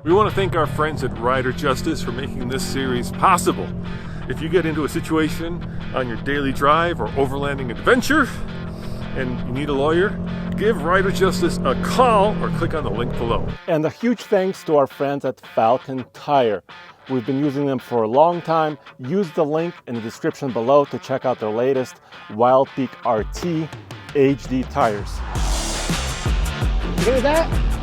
We want to thank our friends at Rider Justice for making this series possible. If you get into a situation on your daily drive or overlanding adventure and you need a lawyer, give Rider Justice a call or click on the link below. And a huge thanks to our friends at Falcon Tire. We've been using them for a long time. Use the link in the description below to check out their latest Wild Peak RT HD tires. You hear that?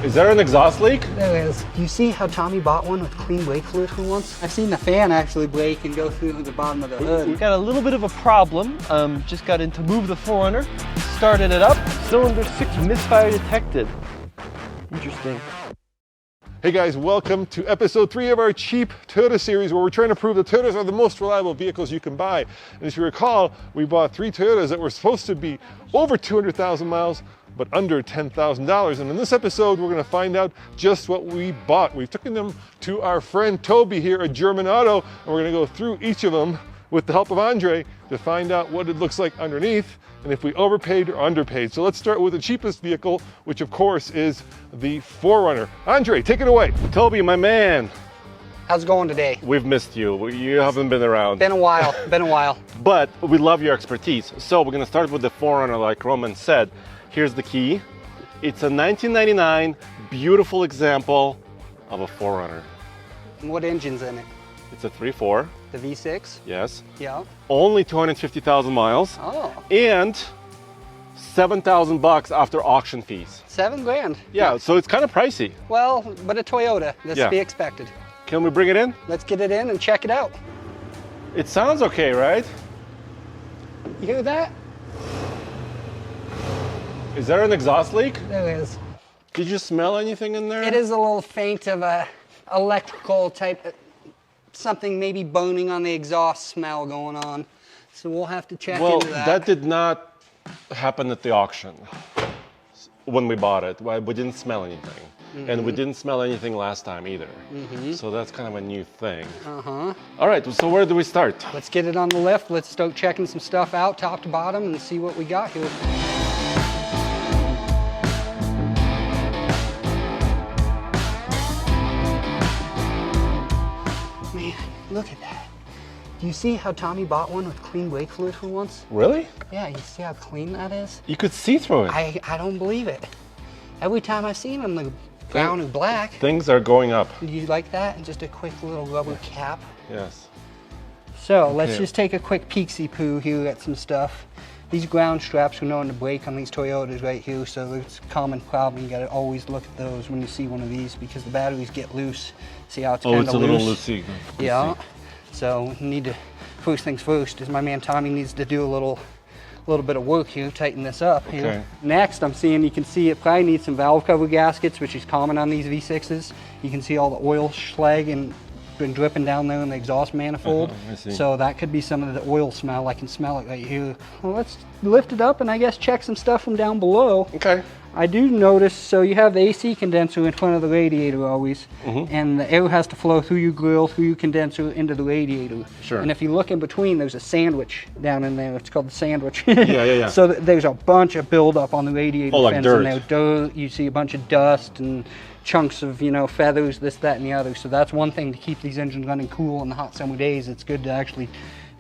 Is there an exhaust leak? There is. Do you see how Tommy bought one with clean brake fluid for once? I've seen the fan actually break and go through the bottom of the hood. We've got a little bit of a problem. Just got in to move the 4Runner, started it up. Cylinder 6 misfire detected. Interesting. Hey guys, welcome to episode 3 of our cheap Toyota series where we're trying to prove that Toyotas are the most reliable vehicles you can buy. And if you recall, we bought 3 Toyotas that were supposed to be over 200,000 miles, but under $10,000. And in this episode, we're gonna find out just what we bought. We've taken them to our friend Toby here at German Auto, and we're gonna go through each of them with the help of Andre to find out what it looks like underneath and if we overpaid or underpaid. So let's start with the cheapest vehicle, which of course is the 4Runner. Andre, take it away. Toby, my man. How's it going today? We've missed you. You haven't been around. Been a while, been a while. But we love your expertise. So we're gonna start with the 4Runner like Roman said. Here's the key. It's a 1999 beautiful example of a 4Runner. What engine's in it? It's a 3.4. The V6? Yes. Yeah. Only 250,000 miles. Oh. And 7,000 bucks after auction fees. $7 grand. Yeah, so it's kind of pricey. Well, but a Toyota, that's Yeah. to be expected. Can we bring it in? Let's get it in and check it out. It sounds okay, right? You hear that? Is there an exhaust leak? There is. Did you smell anything in there? It is a little faint of a electrical type, something maybe burning on the exhaust smell going on. So we'll have to check into that. That did not happen at the auction when we bought it. Well, we didn't smell anything. And we didn't smell anything last time either. So that's kind of a new thing. All right, so where do we start? Let's get it on the lift. Let's start checking some stuff out top to bottom and see what we got here. Man, look at that. Do you see how Tommy bought one with clean brake fluid for once? Really? Yeah, you see how clean that is? You could see through it. I don't believe it. Every time I've seen them, they're brown and black. Things are going up. Do you like that? And just a quick little rubber cap. Yes. So let's just take a quick peek-see-poo here at some stuff. These ground straps are known to break on these Toyotas right here, so it's a common problem. You gotta always look at those when you see one of these because the batteries get loose. See how it's kind of loose? Oh, it's a little loosey. Yeah. So we need to, first things first, is my man Tommy needs to do a little bit of work here, tighten this up here. Okay. Next, I'm seeing, you can see it probably needs some valve cover gaskets, which is common on these V6s. You can see all the oil slag and been dripping down there in the exhaust manifold. I see. So that could be some of the oil smell. I can smell it right here. Well, let's lift it up and I guess check some stuff from down below. Okay. I do notice, so you have the AC condenser in front of the radiator always, and the air has to flow through your grill, through your condenser, into the radiator. Sure. And if you look in between, there's a sandwich down in there. It's called the sandwich. Yeah. So there's a bunch of buildup on the radiator like fence dirt. in there. Dirt, you see a bunch of dust and chunks of, feathers, this, that, and the other. So that's one thing to keep these engines running cool in the hot summer days. It's good to actually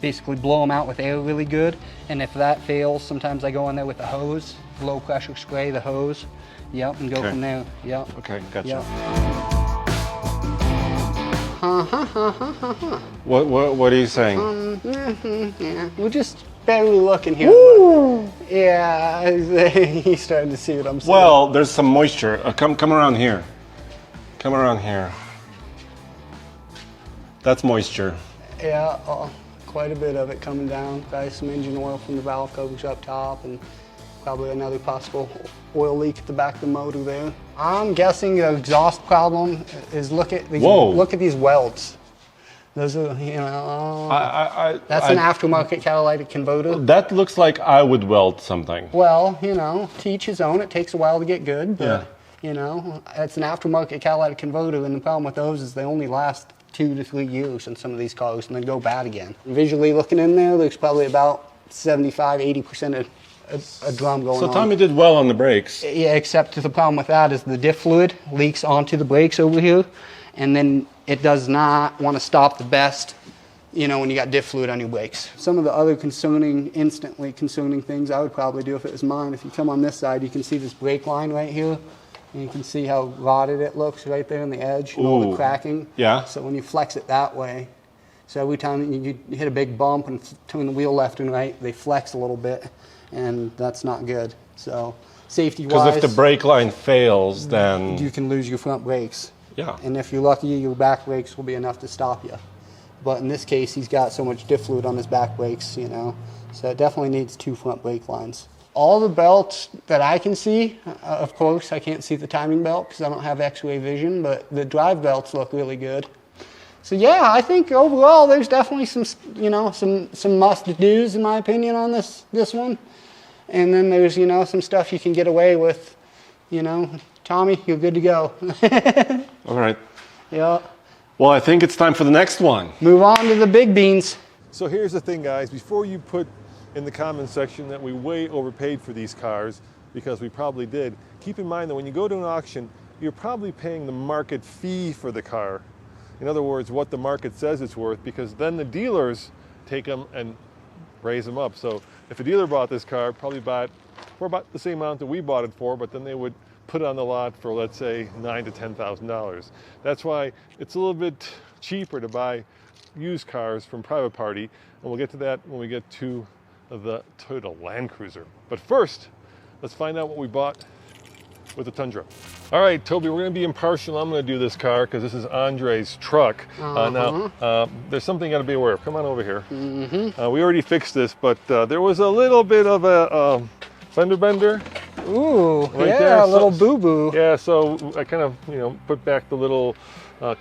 basically blow them out with air really good. And if that fails, sometimes I go in there with a hose, low pressure spray the hose. Yep, and go from there. Yep. Okay, gotcha. Yep. What are you saying? Yeah, we're just barely looking here. Woo! Yeah, he's starting to see what I'm saying. Well, there's some moisture. Come around here. Come around here. That's moisture. Yeah, quite a bit of it coming down. Probably some engine oil from the valve covers up top and probably another possible oil leak at the back of the motor there. I'm guessing the exhaust problem is look at these welds. Those are, that's an aftermarket catalytic converter. That looks like I would weld something. Well, to each his own. It takes a while to get good, but it's an aftermarket catalytic converter, and the problem with those is they only last 2 to 3 years in some of these cars and then go bad again. Visually looking in there, there's probably about 75-80% a drum going on. So Tommy did well on the brakes. Yeah, except the problem with that is the diff fluid leaks onto the brakes over here, and then it does not want to stop the best, you know, when you got diff fluid on your brakes. Some of the other instantly concerning things I would probably do if it was mine, if you come on this side, you can see this brake line right here, and you can see how rotted it looks right there on the edge, and all the cracking. Yeah. So when you flex it that way, so every time you hit a big bump and turn the wheel left and right, they flex a little bit, and that's not good. So safety-wise, Because if the brake line fails, then you can lose your front brakes. yeah. And if you're lucky, your back brakes will be enough to stop you. But in this case, he's got so much diff fluid on his back brakes, you know, so it definitely needs 2 front brake lines. All the belts that I can see, of course, I can't see the timing belt because I don't have X-ray vision, but the drive belts look really good. So yeah, I think overall there's definitely some, you know, some must-dos in my opinion on this one. And then there's, you know, some stuff you can get away with, you know. Tommy, you're good to go. All right. Yeah. Well, I think it's time for the next one. Move on to the big beans. So here's the thing, guys. Before you put in the comment section that we way overpaid for these cars, because we probably did, keep in mind that when you go to an auction, you're probably paying the market fee for the car. In other words, what the market says it's worth, because then the dealers take them and raise them up. So if a dealer bought this car, probably bought for about the same amount that we bought it for, but then they would put it on the lot for, let's say, $9,000 to $10,000. That's why it's a little bit cheaper to buy used cars from private party, and we'll get to that when we get to the Toyota Land Cruiser. But first, let's find out what we bought with the Tundra. All right, Toby, we're going to be impartial. I'm going to do this car because this is Andre's truck. Now, there's something you got to be aware of. Come on over here. We already fixed this, but there was a little bit of a fender bender. Ooh, Right yeah, there. a little So- boo-boo. Yeah, so I kind of, you know, put back the little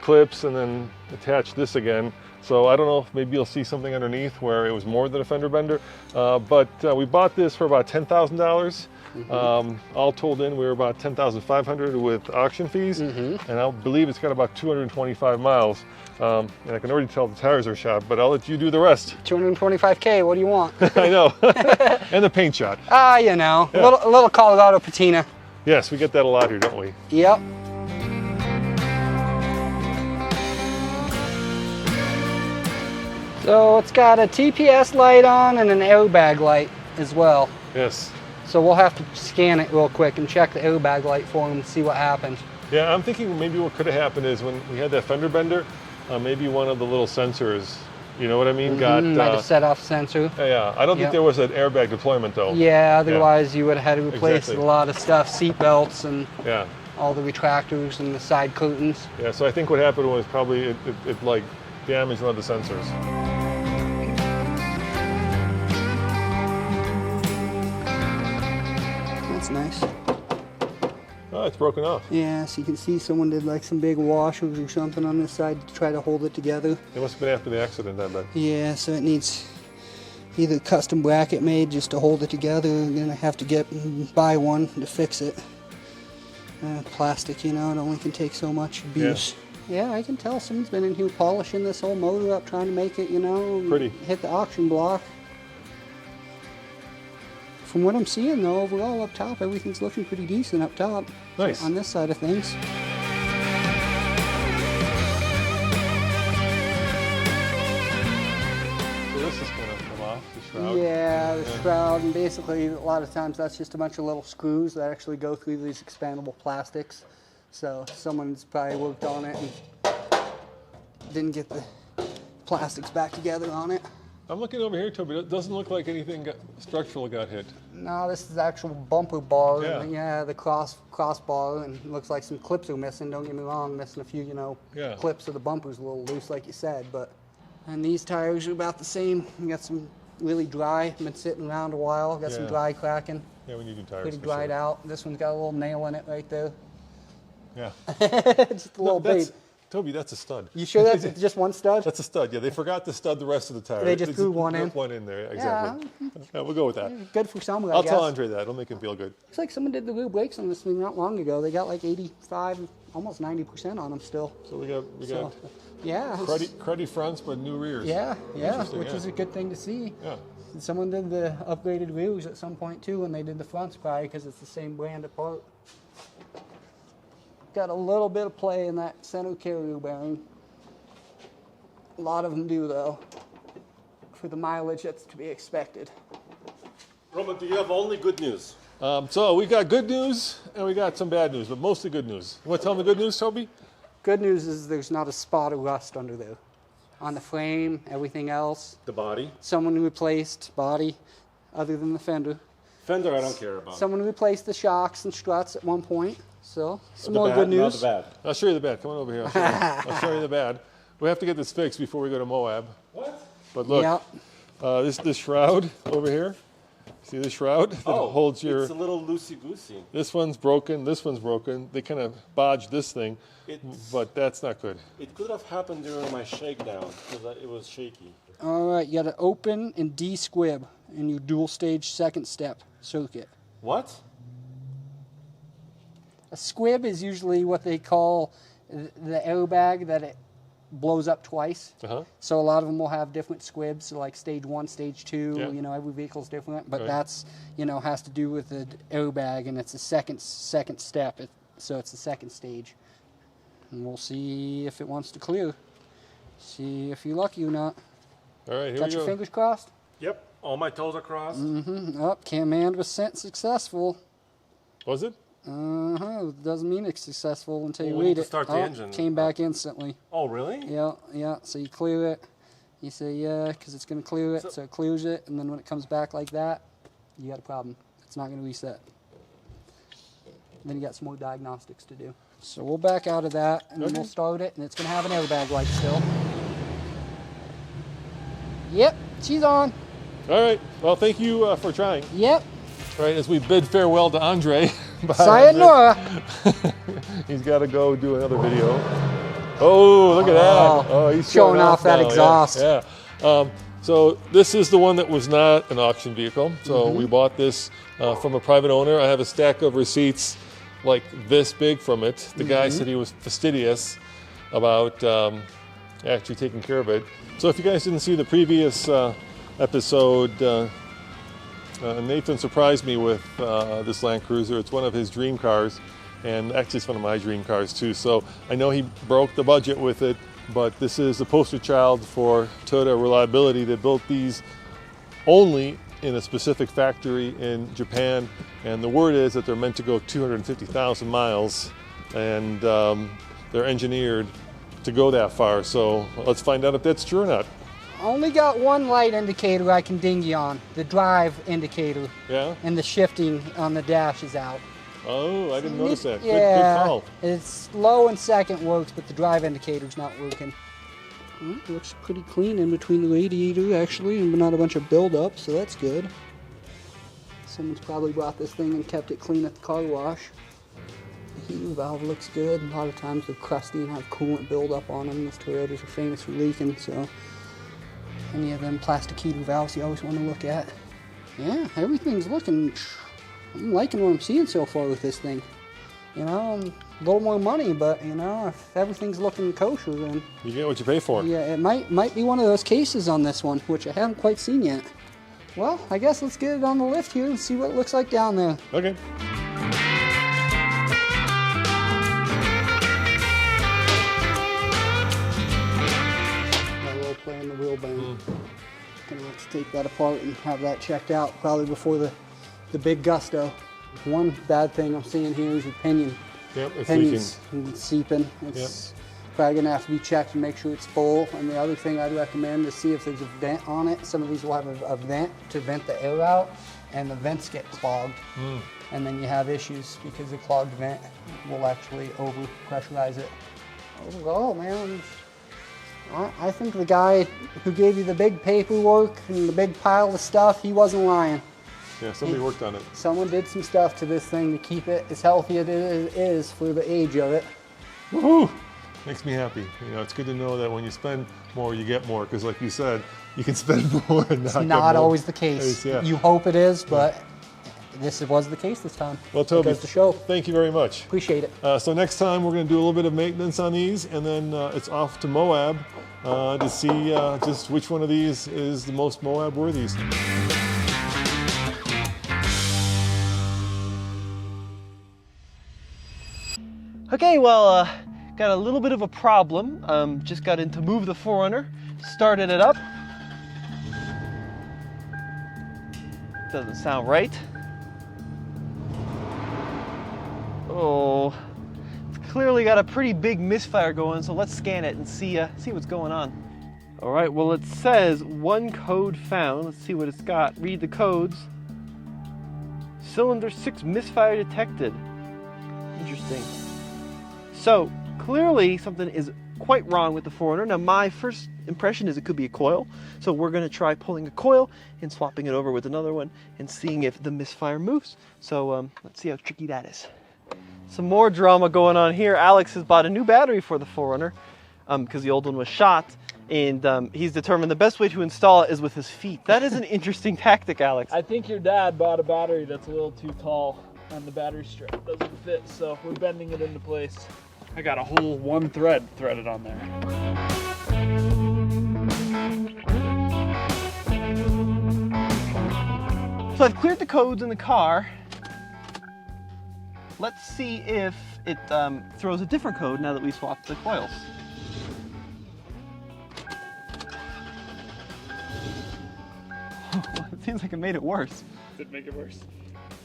clips and then attached this again. So I don't know if maybe you'll see something underneath where it was more than a fender bender. But we bought this for about $10,000. All told in, we were about $10,500 with auction fees, and I believe it's got about 225 miles. And I can already tell the tires are shot, but I'll let you do the rest. 225K, what do you want? I know. And the paint shot. You know, Yeah. a little Colorado patina. Yes, we get that a lot here, don't we? Yep. So it's got a TPS light on and an airbag light as well. Yes. So we'll have to scan it real quick and check the airbag light for him and see what happens. Yeah, I'm thinking maybe what could have happened is when we had that fender bender, maybe one of the little sensors, you know what I mean, got... Might have set off sensor. Yeah, I don't think Yep. there was an airbag deployment though. Yeah, otherwise you would have had to replace Exactly. a lot of stuff, seat belts and Yeah, all the retractors and the side curtains. yeah. So I think what happened was probably it like damaged one of the sensors. That's nice. Oh, it's broken off. Yeah, so you can see someone did like some big washers or something on this side to try to hold it together. It must have been after the accident, I bet. Yeah, so it needs either a custom bracket made just to hold it together, and then I have to buy one to fix it. Plastic, you know, it only can take so much abuse. Yeah, I can tell someone's been in here polishing this whole motor up, trying to make it, you know, Pretty. hit the auction block. From what I'm seeing, though, overall up top, everything's looking pretty decent up top. Nice. On this side of things. So this is going to come off the shroud. Yeah, the shroud, and basically a lot of times that's just a bunch of little screws that actually go through these expandable plastics. So someone's probably worked on it and didn't get the plastics back together on it. I'm looking over here, Toby. It doesn't look like anything structural got hit. No, this is actual bumper bar. Yeah. Yeah, the crossbar, and it looks like some clips are missing. Don't get me wrong, missing a few, you know, Yeah. clips of the bumper's a little loose, like you said. But and these tires are about the same. We got some really dry. Been sitting around a while. Got some Yeah. dry cracking. Yeah, we need new tires. Pretty for dried sure. out. This one's got a little nail in it right there. Yeah. Just a little that's, bit. Toby, that's a stud. You sure that's just one stud? That's a stud. Yeah, they forgot to stud the rest of the tire. They just threw one put in. One in there, exactly. Yeah, we'll go with that. Good for someone, I I'll guess. tell Andre that. It'll make him feel good. Looks like someone did the rear brakes on this thing not long ago. They got like 85, almost 90% on them still. So we got Yeah. it's- cruddy fronts, but new rears. Yeah, Interesting, which yeah. is a good thing to see. Yeah. Someone did the upgraded wheels at some point too when they did the fronts, probably because it's the same brand of part. Got a little bit of play in that center carrier bearing. A lot of them do though. For the mileage that's to be expected. Roman, do you have only good news? So we got good news and we got some bad news, but mostly good news. You want to tell them the good news, Toby? Good news is there's not a spot of rust under there. On the frame, everything else. The body. Someone replaced body, other than the fender. Fender, I don't care about. Someone replaced the shocks and struts at one point. So some The more bad, good news. Not the bad. I'll show you the bad. Come on over here. I'll show you the bad. We have to get this fixed before we go to Moab. What? But look, Yeah. this shroud over here. See the shroud that holds your... It's a little loosey-goosey. This one's broken. This one's broken. They kind of bodged this thing, but that's not good. It could have happened during my shakedown because it was shaky. All right, you got to open and de-squib in your dual stage second step circuit. What? A squib is usually what they call the airbag that it blows up twice. So a lot of them will have different squibs, so like stage 1, stage 2, Yeah. you know, every vehicle's different, but Right. that's, you know, has to do with the airbag, and it's a second step, so it's the second stage. And we'll see if it wants to clear. See if you're lucky or not. All right, here Got we your go. fingers crossed? Yep. All my toes are crossed. Command was sent successful. Was it? Doesn't mean it's successful until you Well, we need read to it. start the engine. Came back instantly. Oh, really? Yeah. So you clear it. You say yeah, because it's going to clear it, so it clears it, and then when it comes back like that, you got a problem. It's not going to reset. Then you got some more diagnostics to do. So we'll back out of that, and then we'll start it, and it's going to have an airbag light still. Yep, she's on. All right. Well, thank you for trying. Yep. All right, as we bid farewell to Andre. Bye, Sayonara. Andre. He's got to go do another video. Oh, look at that. Oh, he's showing off that now. exhaust. Yeah. So this is the one that was not an auction vehicle. So we bought this from a private owner. I have a stack of receipts like this big from it. The guy said he was fastidious about actually taking care of it. So if you guys didn't see the previous episode, Nathan surprised me with this Land Cruiser. It's one of his dream cars, and actually it's one of my dream cars too. So I know he broke the budget with it, but this is the poster child for Toyota reliability. They built these only in a specific factory in Japan, and the word is that they're meant to go 250,000 miles, and they're engineered to go that far. So let's find out if that's true or not. Only got one light indicator I can ding you on, the drive indicator. Yeah? And the shifting on the dash is out. Oh, I didn't notice that. Yeah, Good call. it's low and second works, but the drive indicator's not working. Looks pretty clean in between the radiator, actually, and not a bunch of buildup, so that's good. Someone's probably brought this thing and kept it clean at the car wash. The heater valve looks good. A lot of times they're crusty and have coolant buildup on them. Those Toyotas are famous for leaking, so any of them plastic heater valves you always want to look at. Yeah, everything's looking... I'm liking what I'm seeing so far with this thing. You know, a little more money, but you know, if everything's looking kosher, then You get what you pay for. yeah, it might be one of those cases on this one, which I haven't quite seen yet. Well, I guess let's get it on the lift here and see what it looks like down there. Okay. A little play in the wheel bone. Gonna have to take that apart and have that checked out probably before the big gusto. One bad thing I'm seeing here is your pinion. Yep, it's leaking. Pinion's seeping. It's probably gonna have to be checked and make sure it's full. And the other thing I'd recommend is see if there's a vent on it. Some of these will have a vent to vent the air out, and the vents get clogged. And then you have issues because the clogged vent will actually over pressurize it. Overall, man, I think the guy who gave you the big paperwork and the big pile of stuff, he wasn't lying. Yeah, somebody worked on it. Someone did some stuff to this thing to keep it as healthy as it is for the age of it. Woohoo! Makes me happy. You know, it's good to know that when you spend more, you get more. Because like you said, you can spend more and not It's get not more. always the case. Yeah. You hope it is, but this was the case this time. Well, Toby, It goes to show. thank you very much. Appreciate it. So next time we're going to do a little bit of maintenance on these, and then it's off to Moab to see just which one of these is the most Moab worthy. Okay, well, got a little bit of a problem. Just got in to move the 4Runner, started it up. Doesn't sound right. Oh, it's clearly got a pretty big misfire going, so let's scan it and see what's going on. All right, well, it says one code found. Let's see what it's got. Read the codes. Cylinder 6 misfire detected. Interesting. So clearly something is quite wrong with the 4Runner. Now my first impression is it could be a coil. So we're going to try pulling a coil and swapping it over with another one and seeing if the misfire moves. So let's see how tricky that is. Some more drama going on here. Alex has bought a new battery for the 4Runner because the old one was shot. And he's determined the best way to install it is with his feet. That is an interesting tactic, Alex. I think your dad bought a battery that's a little too tall and the battery strap doesn't fit, so we're bending it into place. I got a whole one thread threaded on there. So I've cleared the codes in the car. Let's see if it throws a different code now that we swapped the coils. It seems like it made it worse. Did make it worse.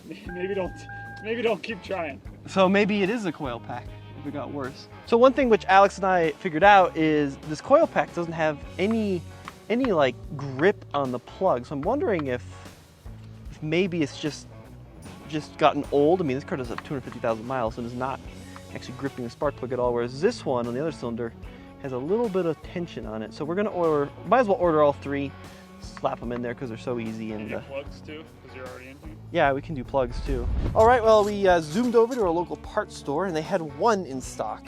Maybe don't keep trying. So maybe it is a coil pack if it got worse. So one thing which Alex and I figured out is this coil pack doesn't have any like grip on the plug. So I'm wondering if maybe it's just gotten old. I mean, this car does have 250,000 miles and is not actually gripping the spark plug at all, whereas this one on the other cylinder has a little bit of tension on it. So we're gonna might as well order all three, slap them in there because they're so easy. And Plugs too, because you're already in here. yeah, we can do plugs too. All right, well, we zoomed over to a local parts store and they had one in stock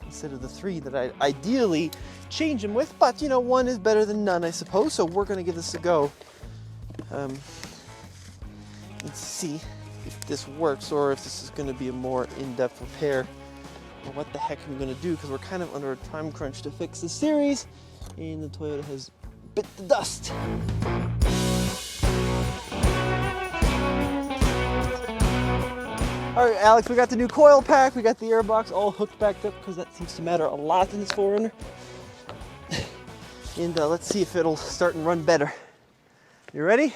instead of the three that I ideally change them with, but you know, one is better than none, I suppose, so we're gonna give this a go. Let's see if this works or if this is gonna be a more in-depth repair or what the heck I'm gonna do, because we're kind of under a time crunch to fix the series and the Toyota has bit the dust. All right, Alex, we got the new coil pack, we got the air box all hooked back up because that seems to matter a lot in this 4Runner. And let's see if it'll start and run better. You ready?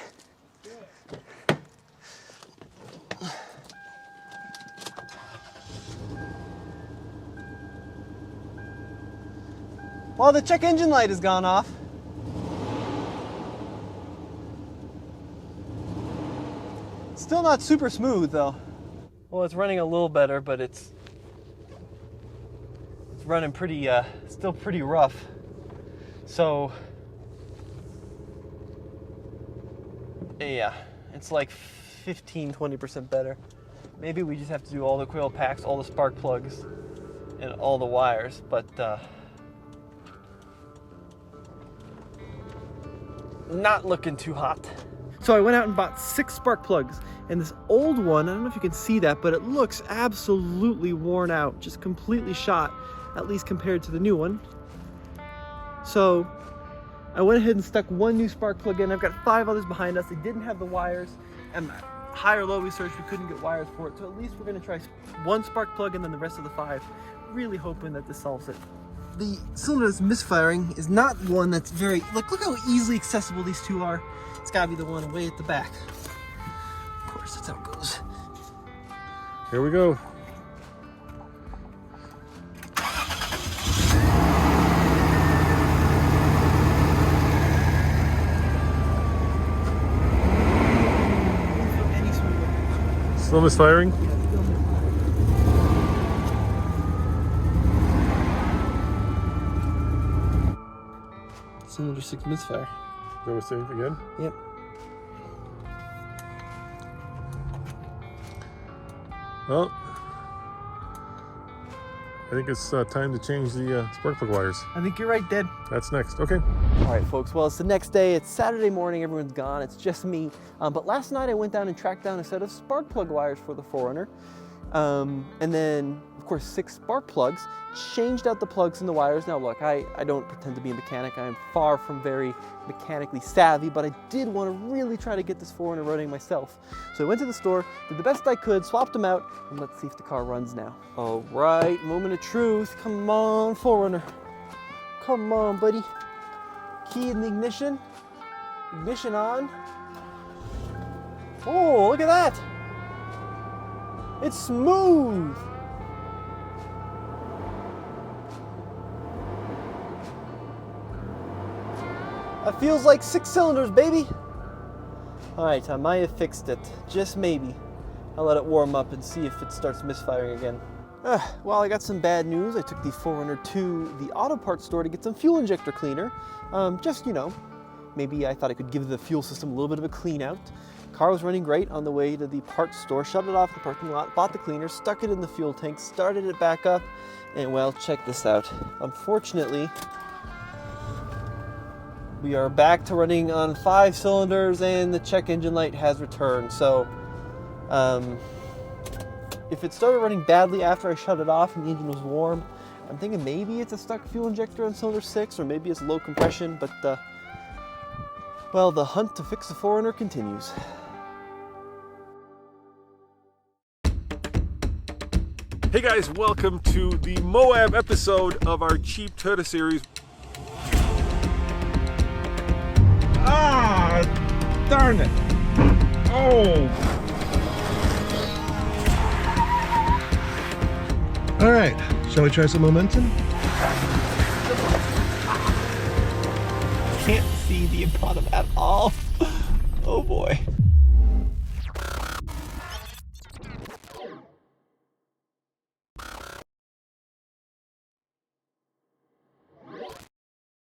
Well, the check engine light has gone off. Still not super smooth though. Well, it's running a little better, but it's running pretty, still pretty rough. So, yeah, it's like 15-20% better. Maybe we just have to do all the coil packs, all the spark plugs, and all the wires, but not looking too hot. So I went out and bought 6 spark plugs, and this old one, I don't know if you can see that, but it looks absolutely worn out, just completely shot, at least compared to the new one. So I went ahead and stuck one new spark plug in. I've got 5 others behind us. They didn't have the wires, and high or low we searched, we couldn't get wires for it. So at least we're gonna try one spark plug and then the rest of the 5, really hoping that this solves it. The cylinder that's misfiring is not one that's very, look how easily accessible these two are. It's gotta be the one way at the back. Of course, that's how it goes. Here we go. Still misfiring? Cylinder 6 misfire. Is that what's saying again? Yep. Well, think it's time to change the spark plug wires. I think you're right, Dad. That's next. Okay. All right, folks. Well, it's the next day. It's Saturday morning. Everyone's gone. It's just me. But last night I went down and tracked down a set of spark plug wires for the 4Runner. And then, of course, 6 spark plugs. Changed out the plugs and the wires. Now, look, I don't pretend to be a mechanic. I am far from very mechanically savvy, but I did want to really try to get this 4Runner running myself. So I went to the store, did the best I could, swapped them out, and let's see if the car runs now. All right, moment of truth. Come on, 4Runner. Come on, buddy. Key in the ignition. Ignition on. Oh, look at that. It's smooth. That feels like 6 cylinders, baby. All right, I might have fixed it, just maybe. I'll let it warm up and see if it starts misfiring again. Well, I got some bad news. I took the 4Runner to the auto parts store to get some fuel injector cleaner. Just, you know, maybe I thought I could give the fuel system a little bit of a clean out. Car was running great on the way to the parts store, shoved it off the parking lot, bought the cleaner, stuck it in the fuel tank, started it back up, and well, check this out. Unfortunately, we are back to running on 5 cylinders and the check engine light has returned. So, if it started running badly after I shut it off and the engine was warm, I'm thinking maybe it's a stuck fuel injector on cylinder 6 or maybe it's low compression, but well, the hunt to fix the 4Runner continues. Hey guys, welcome to the Moab episode of our Cheap Toyota series. Ah, darn it. Oh. All right, shall we try some momentum? Can't see the bottom at all. Oh boy.